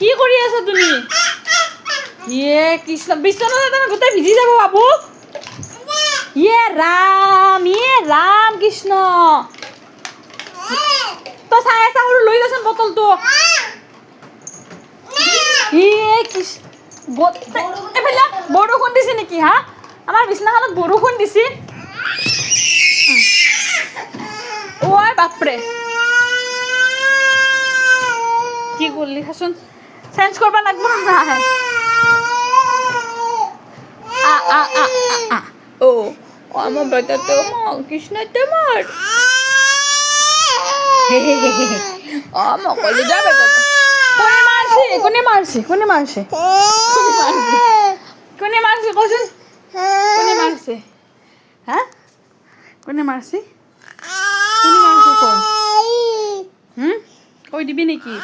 কি কৰি আছা তুমি? ইয়ে কৃষ্ণ, বিশ্বনাথ গোটেই ভিজি যাব বাবু। ইয়ে ৰাম কৃষ্ণ। তই চাই আছা সৰু, লৈ যাচোন বটলটো। ইয়ে কৃষ্ণ, এইফালে বৰষুণ দিছে নেকি হা? আমাৰ বিছনাখনত বৰষুণ দিছে। ঐ বাপৰে, কি কৰিলি চাচোন, চেঞ্জ কৰিব লাগিব নাই? আমার বেটাতে কৃষ্ণতে মার আমার কলে যা বেটা কোনে মারছে কোনে মারছে কোনে মারছে কসুন কোনে মারছে হ্যাঁ কোনে মারছে ক কই দিবি নাকি?